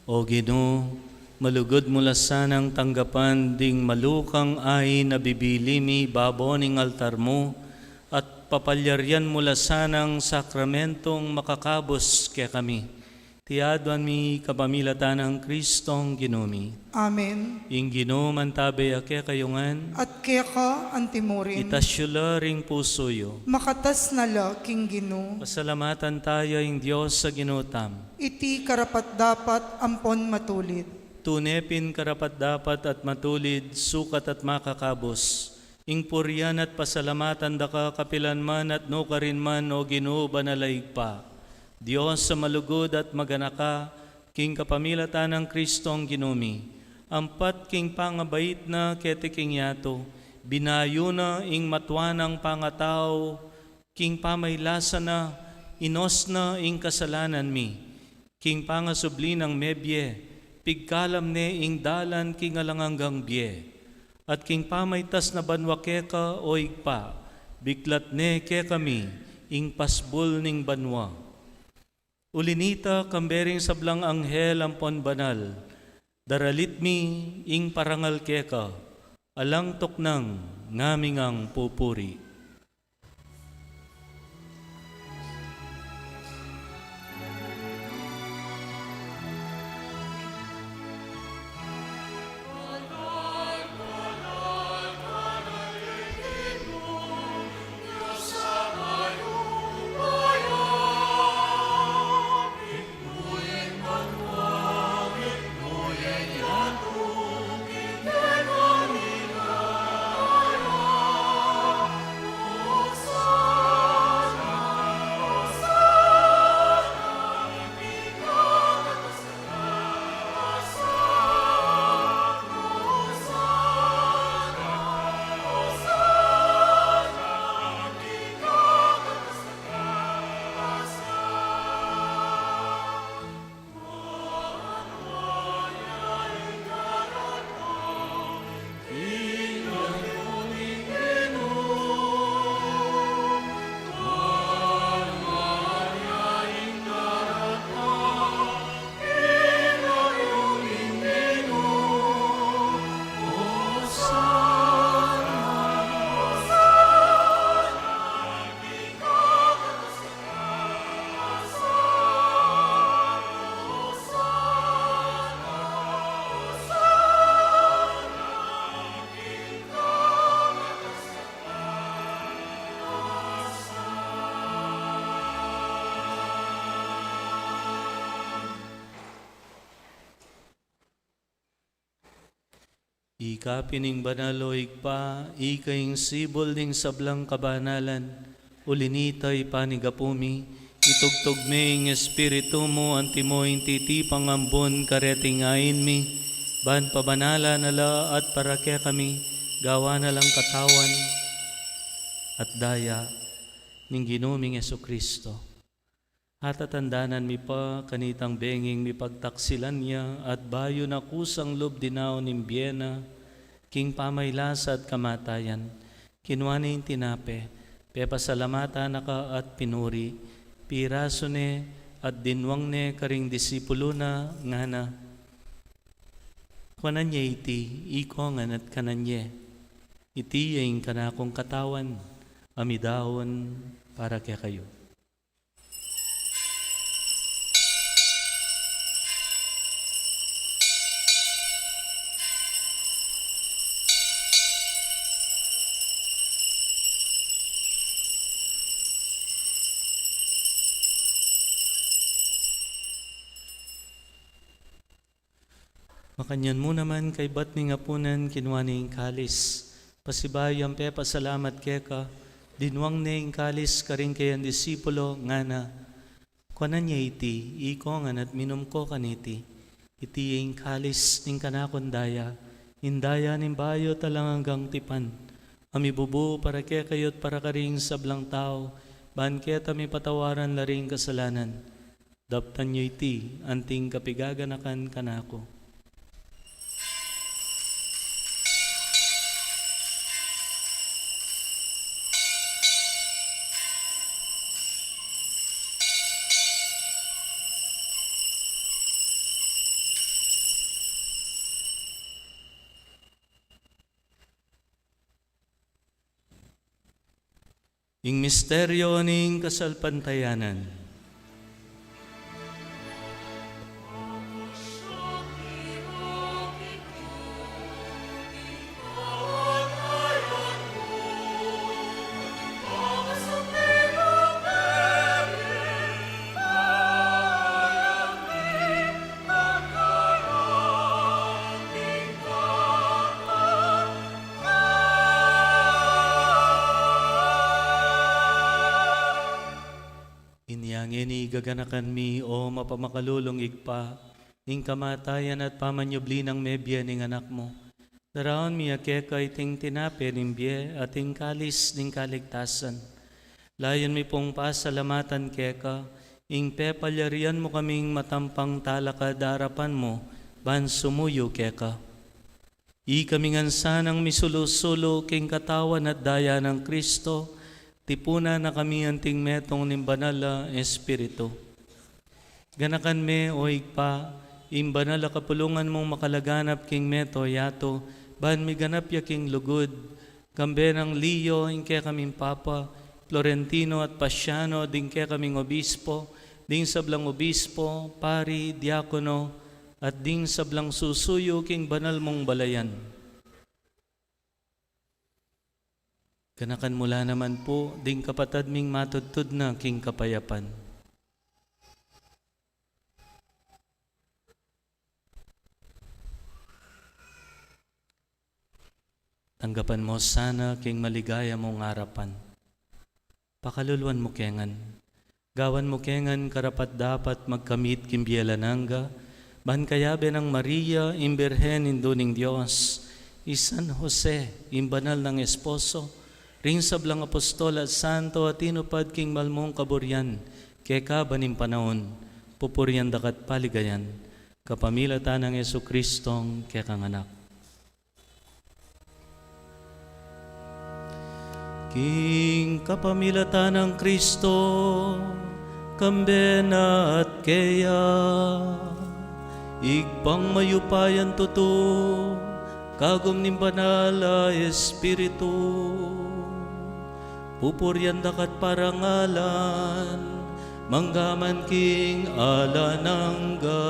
O Ginoo, malugod mula sanang tanggapan ding malukang ay nabibilimi babo ning altar mo, at papalyaryan mula sanang sakramentong makakabos kaya kami. Tiadwan mi kapamilatan ng Kristong ginumi. Amen. Ing ginuman tabi ake kayungan, At kaya ka antimurin, itasyula ring pusoyo. makatas na la king Ginoo. Pasalamatan tayo ing Diyos sa ginutam. Iti karapat dapat ampon matulid. Tunepin karapat dapat at matulid, sukat at makakabos. Ing puryan at pasalamatan da ka kapilan man at no karin man o Ginoo banalaig pa. Diyos sa malugod at maganaka, king kapamilatan ng Kristong ginumi. Ampat king pangabait na ketiking yato, binayo na ing matwanang pangatao, king pamaylasa na, inos na ing kasalanan mi. King pangasubli ng mebye, pigkalam ne ing dalan king alanganggang bye. At king pamaytas na banwa keka o igpa, biglat ne ke kami, ing pasbol ning banwa. Ulinita kambering sablang anghel ampon banal, daralit mi ing parangal keka, alang toknang ngaming ang pupuri. Ika pining banaloig pa, ikaing sibol ning sablang kabanalan, ulinitay panigapumi, itugtog me ing espiritu mo, antimo ing titipang ambon kareting ain mi, ban pabanala nala at parakya kami, gawa na lang katawan at daya ning ginuming Jesucristo. At atandanan mi pa kanitang benging mi pagtaksilan niya at bayo na kusang lob dinaw ning Biena, king pamaylasa at kamatayan, kinuani yung tinape, pepasalamata na ka at pinuri, piraso ne at dinwang ne karing disipulo na ngana. Kananya iti, ikongan at kananya, iti yung kanakong katawan, amidahon para kaya kayo. Makanyan mo naman kay bat ni ngapunan kinwaning kalis. Pasibayang pe pasalamat keka, dinwang ning kalis karing kayan disipulo ngana. Kuanan niya iti, ikongan at minum ko kaniti. Iti yung kalis ning kanakondaya, indaya ning bayo talang hanggang tipan. Amibubu para kaya kayo't para karing sablang tao, ban kaya mi patawaran laring kasalanan. Daptan niyo iti, anting kapigaganakan kanako. Ing misteryo ning kasalpantayanan. gaganakan mi o mapamakalulong igpa, ing kamatayan at pamanyubli ng mebya ning anak mo. Daraon mi akeka iting tinape ning biye at ing kalis ning kaligtasan. Layon mi pong pasalamatan keka, ing pepalyarian mo kaming matampang talaka darapan mo, ban sumuyo keka. I kaming ansanang misulusulo king katawan at daya ng Kristo, tipuna na kami anting metong ning banala Espiritu. Ganakan me o igpa, imbanala kapulungan mong makalaganap king meto yato, ban mi ganap ya king lugod, kambe ng Leo, ingke kaming Papa, Florentino at Pasiano, dingke kaming obispo, ding sablang obispo, pari, diakono, at ding sablang susuyo king banal mong balayan. Ganakan mula naman po, ding kapatad ming matudtud na king kapayapan. Tanggapan mo sana king maligaya mong harapan. Pakaluluan mo kengan. Gawan mo kengan karapat dapat magkamit king bielananga, ban kayabe ng Maria, imbirhen induning Diyos, San Jose, imbanal ng esposo, ring sablang apostol at santo at inupad king malmong kaburyan, keka banim panahon, pupuryan dakat paligayan, kapamilatan ng Jesukristong kekang anak. King kapamilatan ng Kristo, kambena at keya, igpang mayupayan tuto, kagum nim banala Espiritu, pupuryan dakat parangalan, manggaman king alanangga.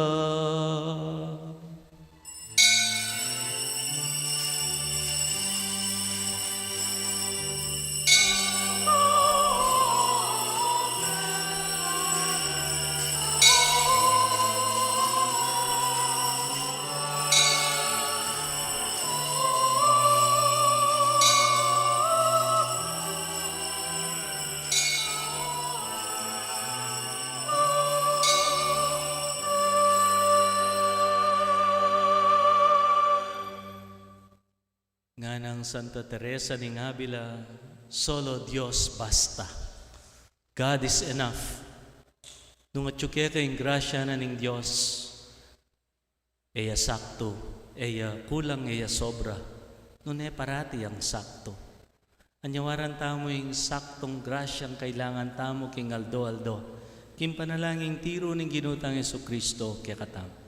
Nga ng Santa Teresa ning Avila, solo Dios basta. God is enough. Nung atsuke kayong grasya na ning Diyos, eya sakto, eya kulang, eya sobra. Nune parati ang sakto. Anyawaran tamo yung saktong grasyang kailangan tamo king aldo-aldo. Kim panalangin tiro ning ginutang Jesucristo kaya katamo.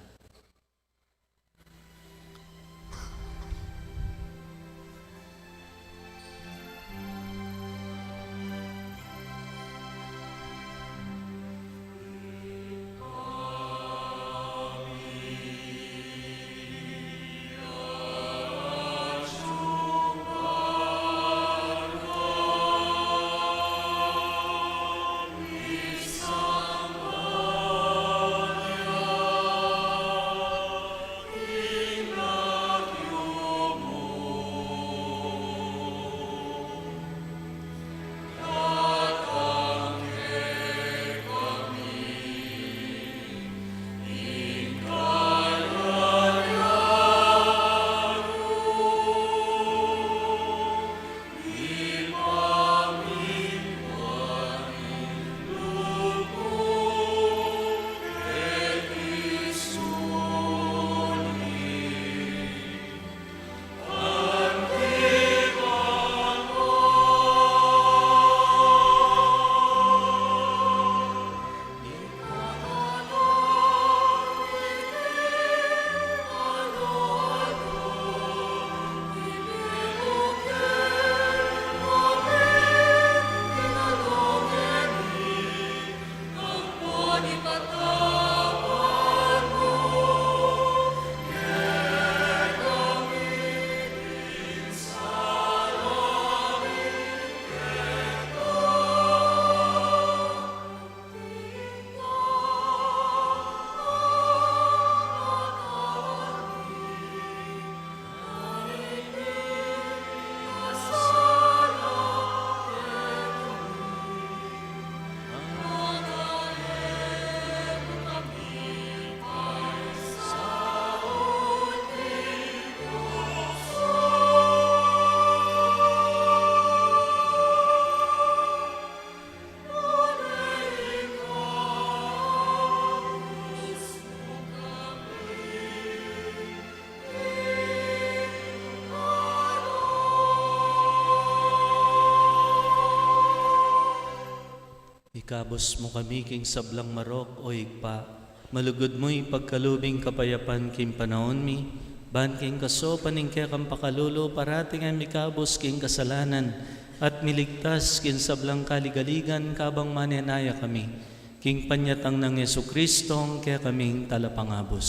Ikabos mo kami king sablang marok o igpa. Malugod mo'y pagkalubing kapayapan king panahon mi. Ban king kaso paning kaya kang pakalulo parating ay mikabos king kasalanan. At miligtas king sablang kaligaligan kabang manenaya kami. King panyatang ng Yesu Kristong kaya kaming talapangabos.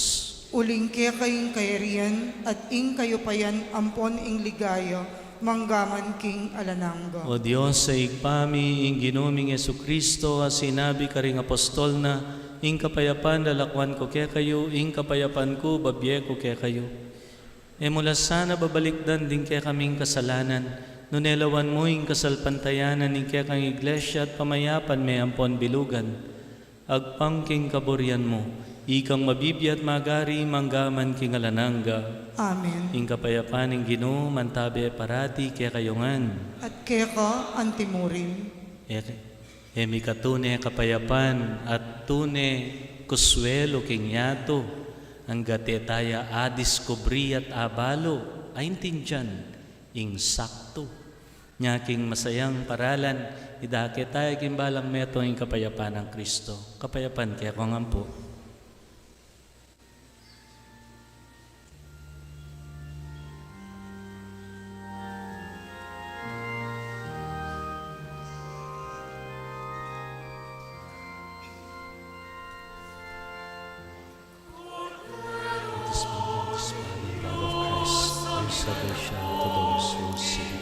Uling kaya kayong kairian at ing kayo payan ampon ing ligaya, manggaman king alanangga. O Diyos, sa igpami, ing ginuming Yesu Kristo, as sinabi ka ring apostol na, ing kapayapan lalakwan ko kaya kayo, ing kapayapan ko babye ko kaya kayo. E mula sana babalikdan din kaya kaming kasalanan, nunelawan mo ing kasalpantayanan ing kaya kang iglesia at pamayapan may ampon bilugan. Agpang king kaburian mo, ikang mabibiyat magari manggaman king alanangga. Amen. Ing kapayapan ing Ginoo mantabi parati kaya kayongan. At kaya ka antimurin. Emi katune kapayapan at tune kuswelo king yato. Ang gatetaya adis kubri at abalo ay tinjan ing sakto. Nyaking masayang paralan idake tayo king balang meto ing kapayapan ng Kristo. Kapayapan kaya kong ampo. Salvation to those who seek.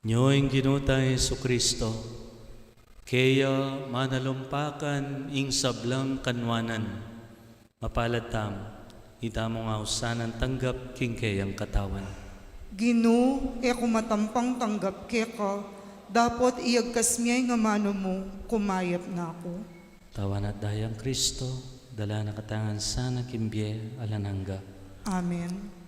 Nyo'ing ginutang Yesu Kristo, kaya manalumpakan ing sablang kanwanan, mapalad tam, itamo nga usanan tanggap king kayang katawan. Gino, e kumatampang tanggap kaya ka, dapat iagkas miyay nga mano mo, kumayap na ako. Tawan at dayang Kristo, dala na katangan sana kimbye alanangga. Amen.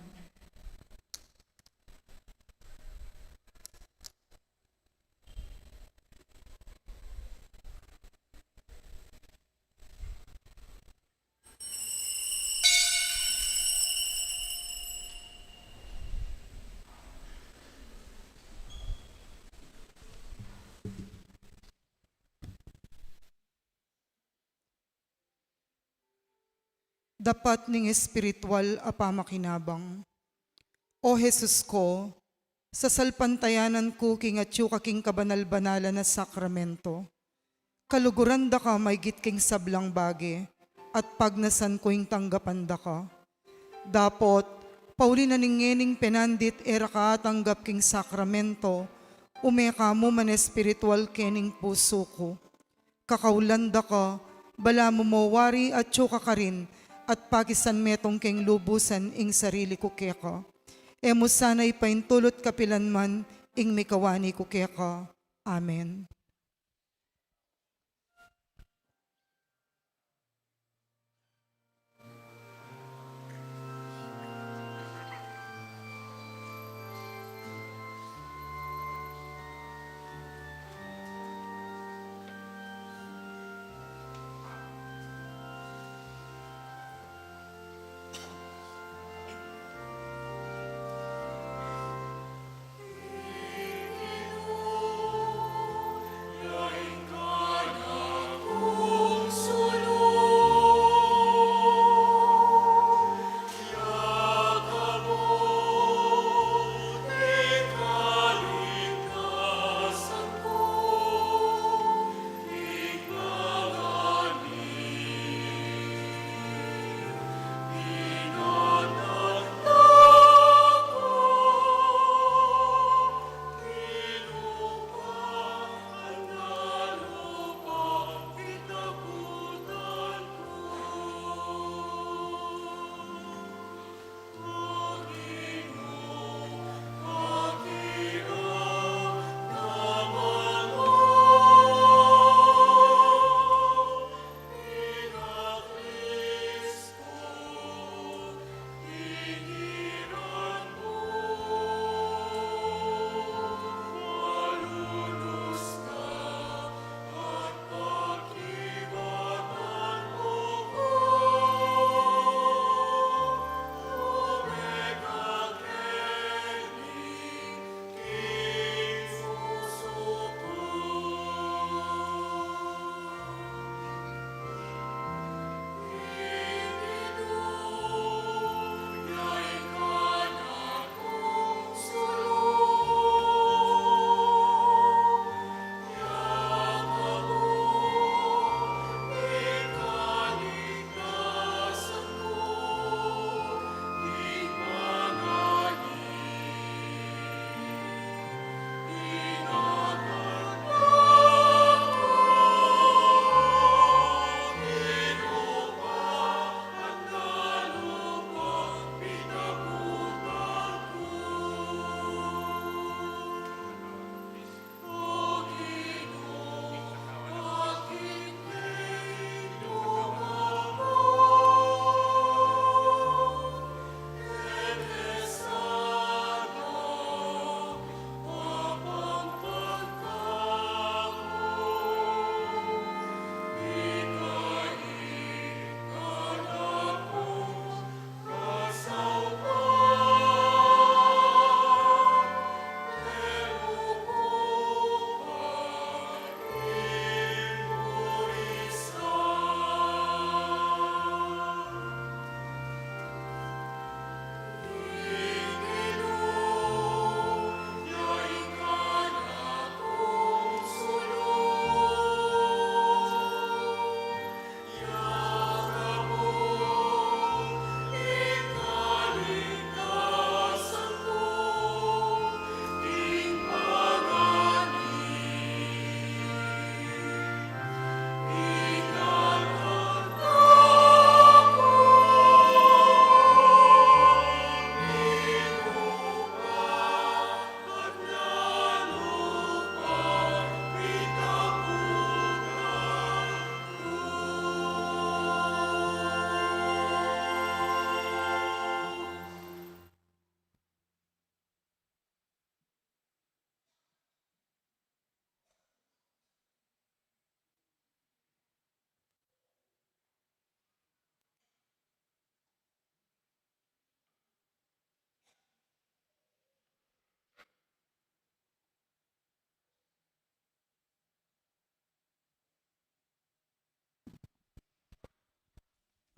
Dapat ning espiritual apamakinabang. O Jesus ko, sa salpantayanan ko king atyo kaking kabanal-banala na sakramento, kaluguran da ka may gitking sablang bagi, at pagnasan ko ing tanggapan da ka. Dapot, pauli na ningening penandit era ka tanggap king sakramento, umeka mo man espiritual kening puso ko. Kakaulan da ka, bala mo mawari at tsuka ka rin, at pakisan metong keng lubusan ing sarili ko keka. Emo sana'y paintulot kapilan man ing mikawani ko keka. Amen.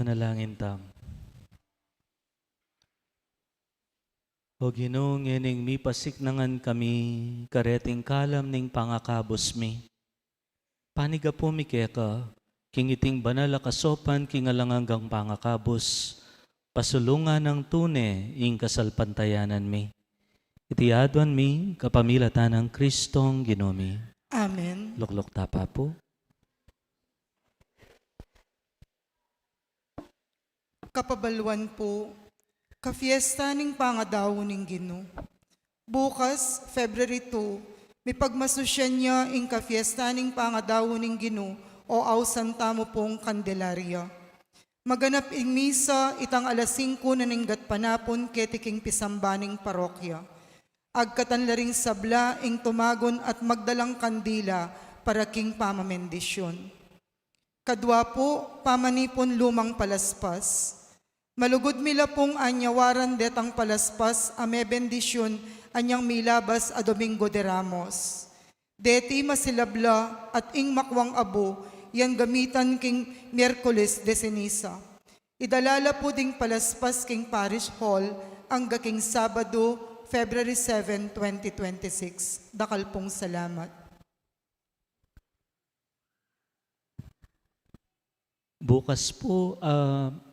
Panalangin tam. O Ginoong ining mi pasiknangan kami, kareting kalam ning pangakabos mi. Paniga po mi keka, king iting banal a kasopan king alanganggang pangakabos, pasulungan ng tune ing kasalpantayanan mi. Itiadwan mi, kapamilatan ng Kristong Ginomi. Amen. Luklok tapa po. Kapabalwan po, kafiesta ning pangadaw ning Ginoo. Bukas, February 2, may pagmasusyan niya ing kafiesta ning pangadaw ning Ginoo o awsan tamo pong Candelaria. Maganap ing misa itang alas 5 na ninggat panapon ketiking pisambaning parokya. Agkatanlaring sabla ing tumagon at magdalang kandila para king pamamendisyon. Kadwa po, pamanipon lumang palaspas. Malugod mila pong anyawaran detang palaspas ame bendisyon anyang milabas a Domingo de Ramos. Deti masilabla at ing makwang abo yan gamitan king Miyerkules de Ceniza. Idalala po ding palaspas king Parish Hall ang gaking Sabado, February 7, 2026. Dakal pong salamat. Bukas po,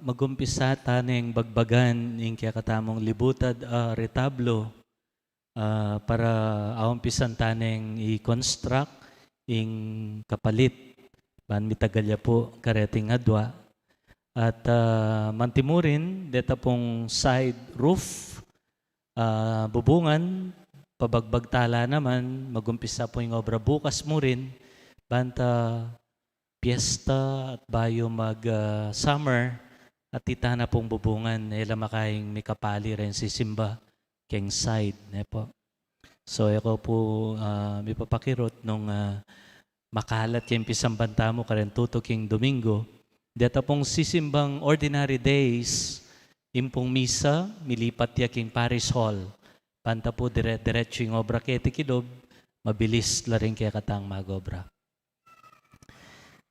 magumpisa taneng bagbagan ng kaya katamong libutad retablo para aumpisan taneng i-construct ing kapalit. Ban mitagalya po kareting adwa. At mantimurin, deta pong side roof, bubungan, pabagbagtala naman, magumpisa po yung obra bukas mo rin, banta piyesta at bayo mag-summer at tita na pong bubungan nila makaing may kapali rin si Simba keng side. Po. So ako po may papakirot nung makalat yung pisambanta mo karen tutuking Domingo. Dito pong sisimbang ordinary days, impong misa, milipat ya king Parish Hall. Panta po diretso yung obra ketikidob, mabilis la rin kaya katang magobra.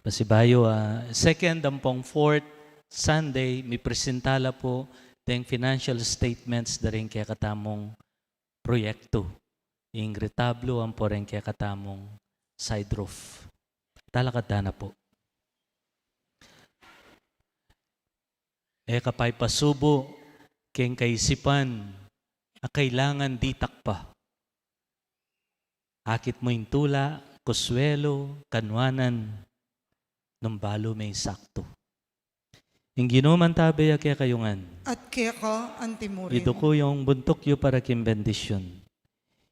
Pasibayo, second ampong fourth Sunday, may presentala po tayong financial statements da rin kaya katamong proyekto. Yung retablo ang po rin kaya katamong side roof. Talakad na po. Kapay pasubo, keng kaisipan, kailangan ditak pa. Akit mo yung tula, kuswelo, kanwanan, nung balo may sakto. Yung ginuman tabi kaya kayungan. At kaya ka, antimurin. Ito ko yung buntok yu para kim bendisyon.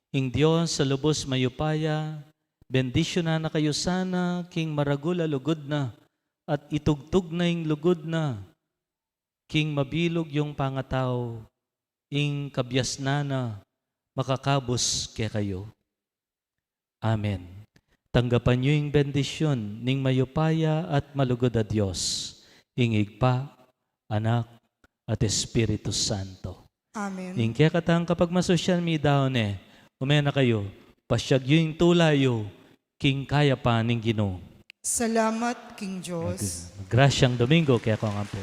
Ing Diyos sa lubos mayupaya, bendisyon na kayo sana, king maragula lugod na, at itugtog na yung lugod na, king mabilog yung pangataw, ing kabyas na makakabos kaya kayo. Amen. Tanggapan niyo yung bendisyon ning mayupaya at malugod a Diyos, ingig pa, anak, at Espiritu Santo. Amen. Ing kaya katang kapag masosyal mi daw umena kayo, pasyag yung tulayo, king kaya pa ning Ginoo. Salamat, King Diyos. Grasyang Domingo, kaya ko nga po.